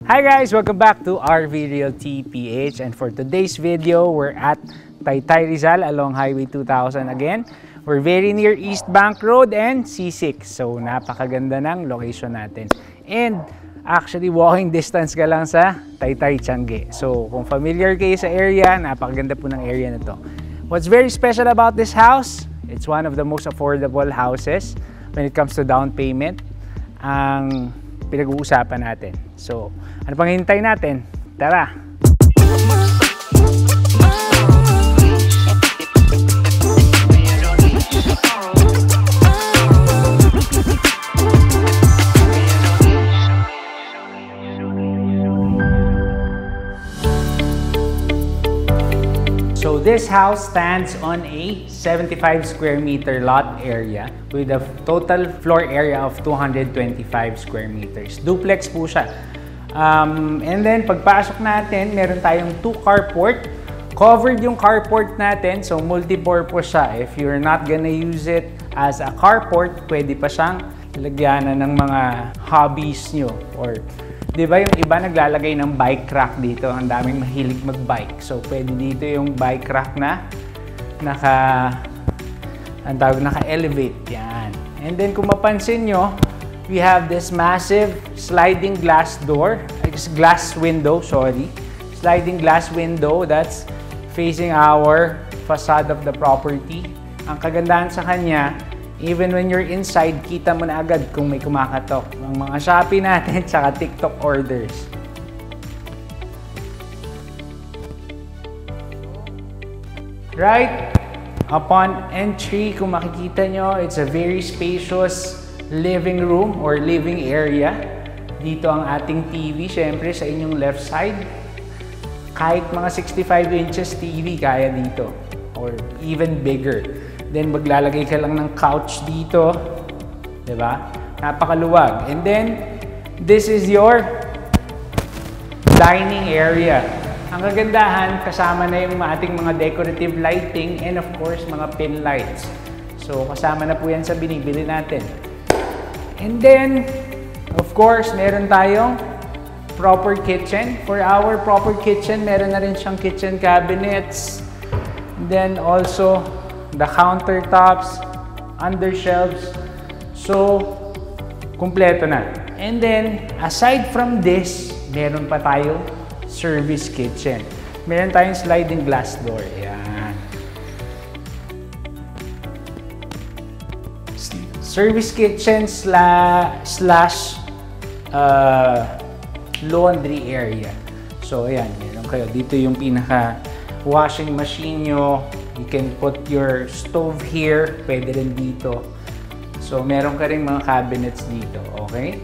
Hi guys! Welcome back to RV Realty PH, and for today's video, we're at Taytay Rizal along Highway 2000 again. We're very near East Bank Road and C6, so napakaganda ng location natin. And actually, walking distance ka lang sa Taytay Tiangge. So kung familiar kayo sa area, napakaganda po ng area na to. What's very special about this house? It's one of the most affordable houses when it comes to down payment. Ang pinag-uusapan natin. So, ano pang hintay natin? Tara! So this house stands on a 75 square meter lot area with a total floor area of 225 square meters. Duplex po siya. And then pagpasok natin, meron tayong 2 carport. Covered yung carport natin, so multi-purpose siya. If you're not gonna use it as a carport, pwede pa siyang lagyanan ng mga hobbies nyo. Or, di ba yung iba naglalagay ng bike rack dito? Ang daming mahilig mag-bike. So, pwede dito yung bike rack na naka-elevate. Yan. And then, kung mapansin nyo, we have this massive sliding glass door. Glass window, sorry. Sliding glass window that's facing our facade of the property. Ang kagandahan sa kanya, even when you're inside, kita mo na agad kung may kumakatok. Ang mga Shopee natin, tsaka TikTok orders. Right upon entry, kung makikita nyo, it's a very spacious living room or living area. Dito ang ating TV, syempre sa inyong left side. Kahit mga 65 inches TV, kaya dito. Or even bigger. Then maglalagay ka lang ng couch dito, 'di ba? Napakaluwag. And then this is your dining area. Ang kagandahan, kasama na yung ating mga decorative lighting and of course mga pin lights. So kasama na po 'yan sa binibili natin. And then of course, meron tayong proper kitchen. For our proper kitchen, meron na rin siyang kitchen cabinets. And then also the countertops, under shelves. So, kumpleto na. And then, aside from this, meron pa tayong service kitchen. Meron tayong sliding glass door. Ayan. Service kitchen slash laundry area. So, ayan. Meron kayo. Dito yung pinaka washing machine nyo. You can put your stove here, pwede rin dito. So, meron ka rin mga cabinets dito, okay?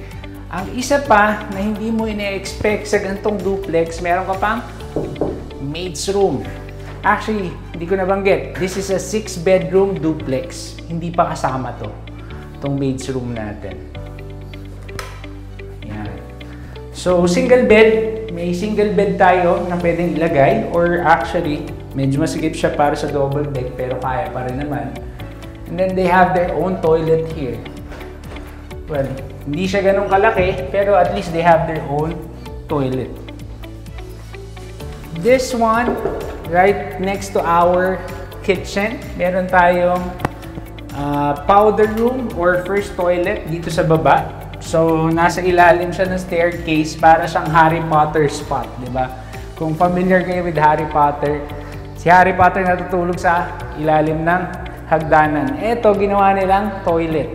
Ang isa pa na hindi mo ina-expect sa ganitong duplex, meron ka pang maid's room. Actually, hindi ko nabanggit. This is a 6-bedroom duplex. Hindi pa kasama to, itong maid's room natin. Yan. So, single bed. May single bed tayo na pwedeng ilagay, or actually, medyo masigip siya para sa double deck pero kaya pa rin naman. And then they have their own toilet here. Well, hindi siya ganun kalaki pero at least they have their own toilet. This one, right next to our kitchen, meron tayong powder room or first toilet dito sa baba. So, nasa ilalim siya ng staircase para siyang Harry Potter spot, di ba? Kung familiar kayo with Harry Potter, si Harry Potter natutulog sa ilalim ng hagdanan. Ito, ginawa nilang toilet.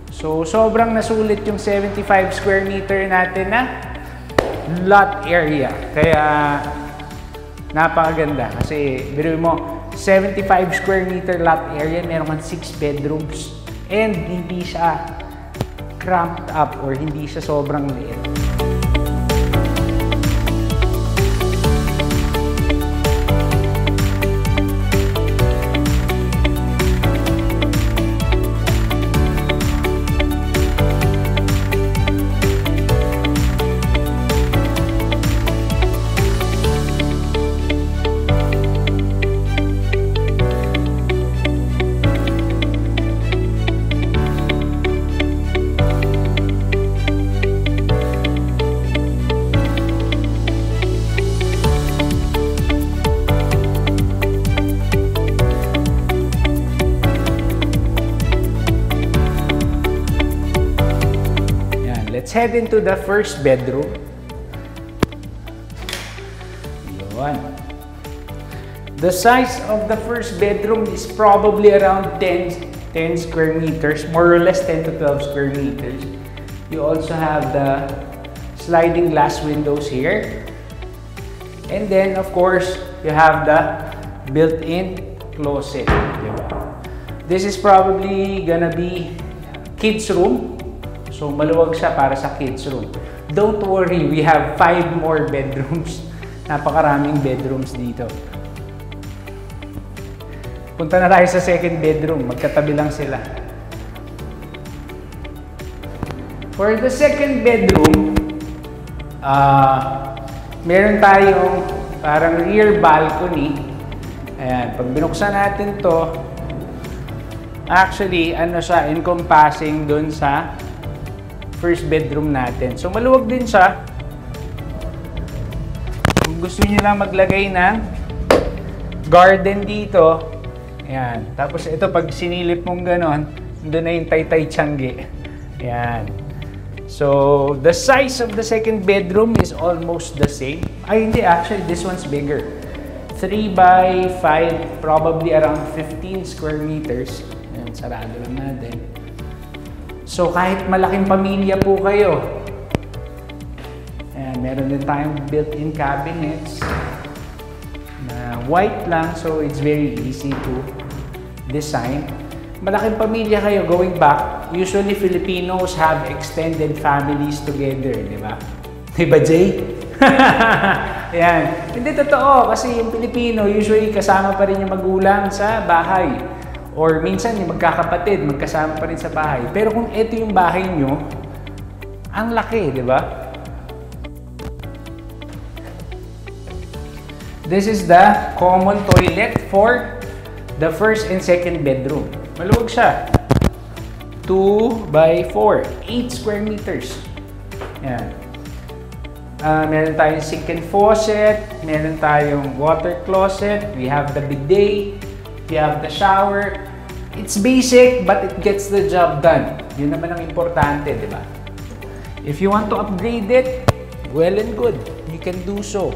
So, sobrang nasulit yung 75 square meter natin na lot area. Kaya, napakaganda. Kasi, biruin mo, 75 square meter lot area, meron kang 6 bedrooms. And, hindi siya cramped up or hindi siya sobrang liit. head into the first bedroom. Yun. The size of the first bedroom is probably around 10 square meters, more or less 10 to 12 square meters. You also have the sliding glass windows here. And then, of course, you have the built-in closet. This is probably gonna be kids room. So, maluwag siya para sa kids room. Don't worry, we have 5 more bedrooms. Napakaraming bedrooms dito. Punta na tayo sa second bedroom. Magkatabi lang sila. For the second bedroom, meron tayong parang rear balcony. Ayan, pag binuksan natin to, actually, ano siya, encompassing dun sa first bedroom natin. So, maluwag din siya. Kung gusto niyo lang maglagay ng garden dito, ayan. Tapos ito, pag sinilip mong ganon, doon na yung Taytay Tiangge. Ayan. So, the size of the second bedroom is almost the same. Ay, hindi. Actually, this one's bigger. 3 by 5, probably around 15 square meters. Ayan, sarado lang natin. So, kahit malaking pamilya po kayo, ayan, meron din tayong built-in cabinets na white lang, so it's very easy to design. Malaking pamilya kayo, going back, usually Filipinos have extended families together, di ba? Di ba, Jay? Ayan. Hindi totoo, kasi yung Pilipino, usually kasama pa rin yung magulang sa bahay. Or minsan yung magkakapatid, magkasama pa rin sa bahay. Pero kung ito yung bahay nyo, ang laki, di ba? This is the common toilet for the first and second bedroom. Maluwag siya. 2 by 4. 8 square meters. Yan. Meron tayong sink and faucet. Meron tayong water closet. We have the bidet. We have the shower. It's basic, but it gets the job done. Yun naman ang importante, di ba? If you want to upgrade it, well and good. You can do so.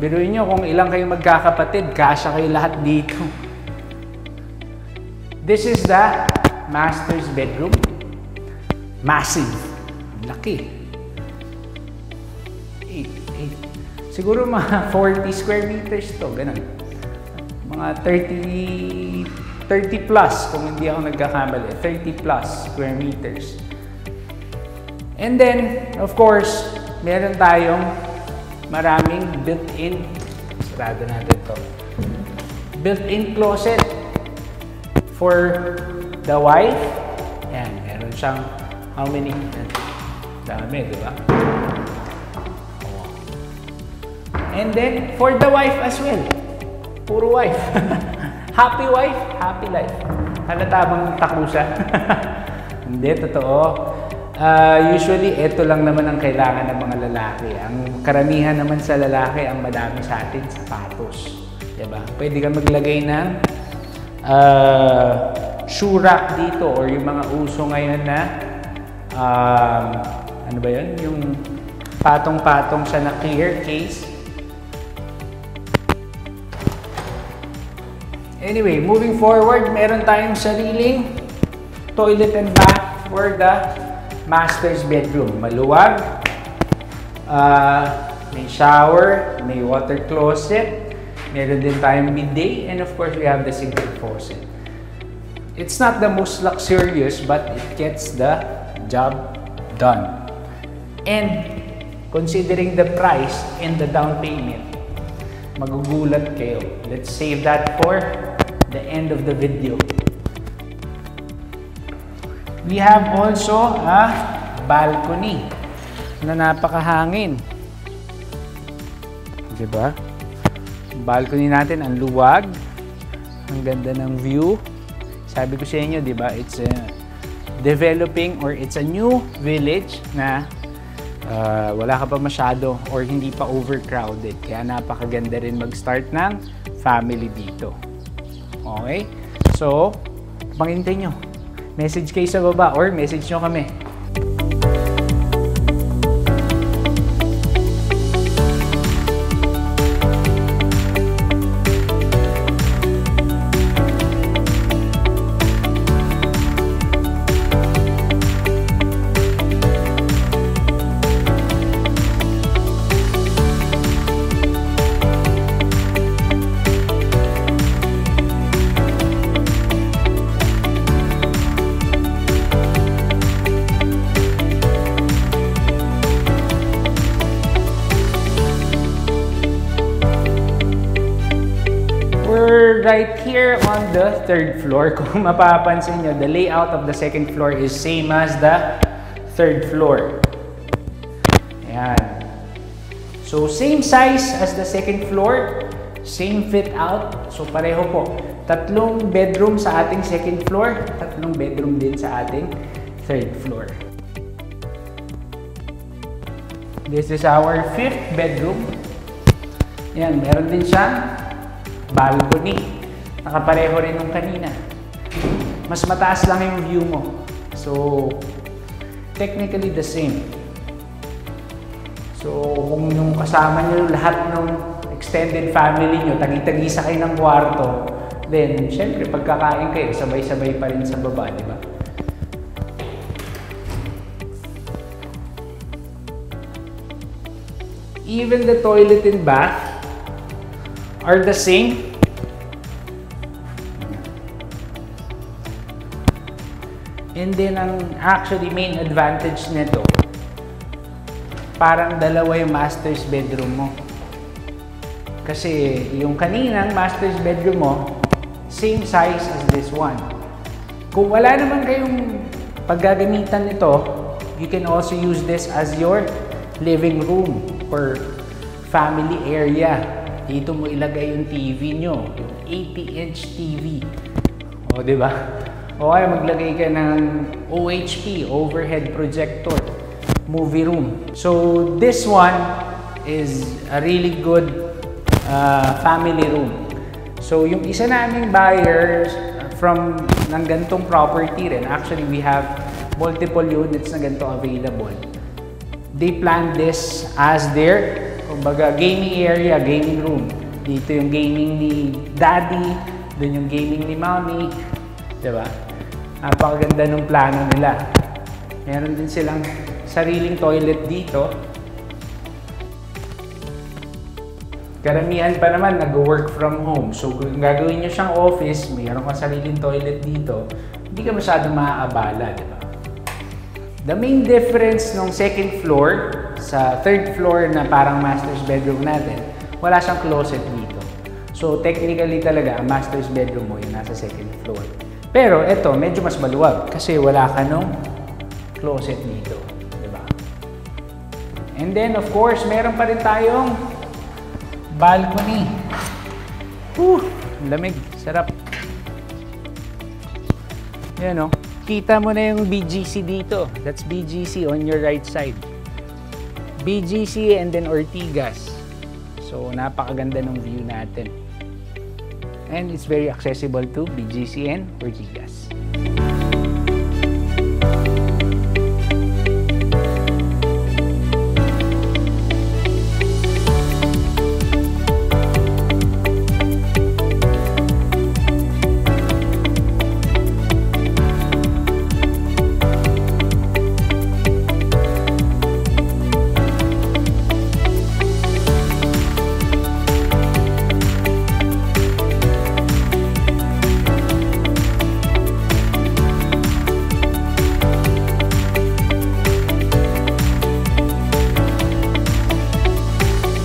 Biruin nyo kung ilang kayo magkakapatid, kasya kayo lahat dito. This is the master's bedroom. Massive. Laki. Siguro mga 40 square meters to, ganun. Mga 30 plus, kung hindi ako nagkakamali. 30 plus square meters. And then, of course, meron tayong maraming built-in, sarado natin to, built-in closet for the wife. Yan, meron siyang how many? Dami, di ba? And then, for the wife as well. Puro wife. Happy wife, happy life. Halata bang takusa? Hindi, totoo. Usually, ito lang naman ang kailangan ng mga lalaki. Ang karamihan naman sa lalaki, ang madami sa atin, sapatos. Diba? Pwede kang maglagay ng shoe rack dito or yung mga uso ngayon na ano ba yun? Yung patong-patong siya na clear case. Anyway, moving forward, meron tayong sariling toilet and bath for the master's bedroom. Maluwag, may shower, may water closet, meron din tayong bidet, and of course, we have the sink and faucet. It's not the most luxurious, but it gets the job done. And considering the price and the down payment, magugulat kayo. Let's save that for the end of the video. We have also a balcony na napakahangin. Diba? Balcony natin, ang luwag. Ang ganda ng view. Sabi ko sa inyo, diba? It's a developing or it's a new village na wala ka pa masyado or hindi pa overcrowded. Kaya napakaganda rin mag-start ng family dito. Okay? So, pangintay nyo. Message kayo sa baba or message nyo kami. we're right here on the third floor. Kung mapapansin nyo, the layout of the second floor is same as the third floor. Ayan. So, same size as the second floor, same fit out. So, pareho po. 3 bedroom sa ating second floor, 3 bedroom din sa ating third floor. This is our 5th bedroom. Yan, meron din siyang balcony. Nakapareho rin nung kanina. Mas mataas lang yung view mo. So, technically the same. So, kung yung kasama nyo lahat ng extended family nyo, tagi-tagisa kayo ng kwarto, then, syempre, pagkakain kayo, sabay-sabay pa rin sa baba, di ba? Even the toilet and bath are the same. And then, ang actually main advantage nito, parang dalawa yung master's bedroom mo. Kasi yung kaninang master's bedroom mo, same size as this one. Kung wala naman kayong paggagamitan nito, you can also use this as your living room or family area. Dito mo ilagay yung TV nyo, yung 80-inch TV. O, di ba? O kaya maglagay ka ng OHP, overhead projector, movie room. So, this one is a really good family room. So, yung isa naming buyers from ng gantong property rin, actually we have multiple units na ganito available. They planned this as their, kumbaga, gaming area, gaming room. Dito yung gaming ni daddy, dun yung gaming ni mommy, diba? Napakaganda ng plano nila. Meron din silang sariling toilet dito. Karamihan pa naman nag-work from home. So, kung gagawin nyo siyang office, mayroon ka sariling toilet dito, hindi ka masyadong maaabala, di ba? The main difference ng second floor sa third floor na parang master's bedroom natin, wala siyang closet dito. So, technically talaga, ang master's bedroom mo yung nasa second floor. Pero, eto, medyo mas maluwag kasi wala ka nung closet dito, di ba? And then, of course, meron pa rin tayong balcony. Lamig. Sarap. Yan o. Kita mo na yung BGC dito. That's BGC on your right side. BGC and then Ortigas. So, napakaganda ng view natin. And it's very accessible to BGC and Ortigas.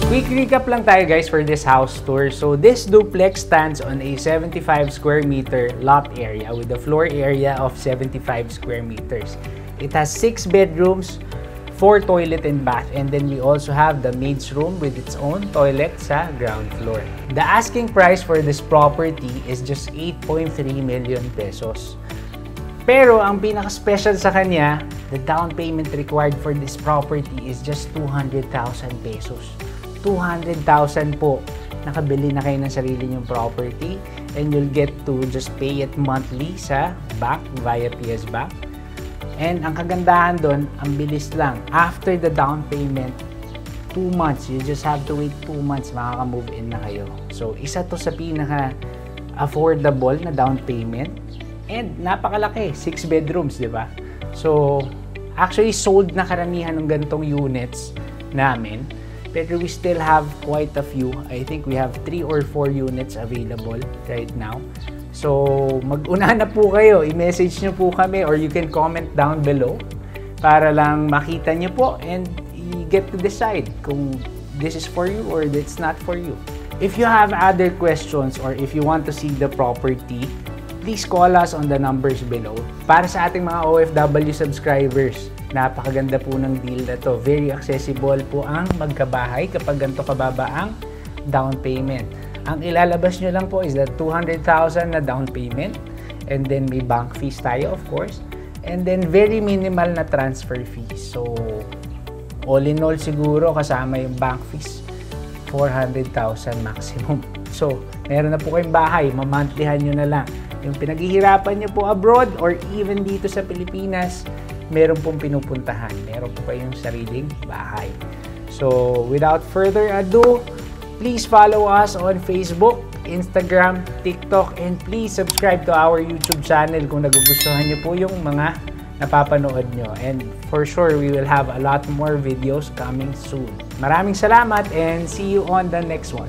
Quick recap lang tayo guys for this house tour. So this duplex stands on a 75 square meter lot area with a floor area of 75 square meters. It has 6 bedrooms, 4 toilet and bath, and then we also have the maid's room with its own toilet sa ground floor. The asking price for this property is just 8.3 million pesos. Pero ang pinaka-special sa kanya, the down payment required for this property is just 200,000 pesos. 200,000 po. Nakabili na kayo ng sarili nyong property and you'll get to just pay it monthly sa bank via PS Bank. And ang kagandahan doon, ang bilis lang. After the down payment, 2 months. You just have to wait 2 months, makaka-move in na kayo. So, isa to sa pinaka-affordable na down payment. And napakalaki, 6 bedrooms, di ba? So, actually sold na karamihan ng ganitong units namin. Pero we still have quite a few. I think we have 3 or 4 units available right now. So, mag-una na po kayo. I-message nyo po kami or you can comment down below para lang makita nyo po and you get to decide kung this is for you or it's not for you. If you have other questions or if you want to see the property, please call us on the numbers below. Para sa ating mga OFW subscribers, napakaganda po ng deal na to. Very accessible po ang magkabahay kapag ganito kababa ang down payment. Ang ilalabas nyo lang po is that 200,000 na down payment, and then may bank fees tayo of course, and then very minimal na transfer fees. So all in all siguro kasama yung bank fees, 400,000 maximum. So meron na po kayong bahay, mamantlihan nyo na lang. Yung pinaghihirapan nyo po abroad or even dito sa Pilipinas, meron pong pinupuntahan. Meron po kayong sariling bahay. So without further ado, please follow us on Facebook, Instagram, TikTok, and please subscribe to our YouTube channel kung nagugustuhan nyo po yung mga napapanood nyo. And for sure, we will have a lot more videos coming soon. Maraming salamat and see you on the next one.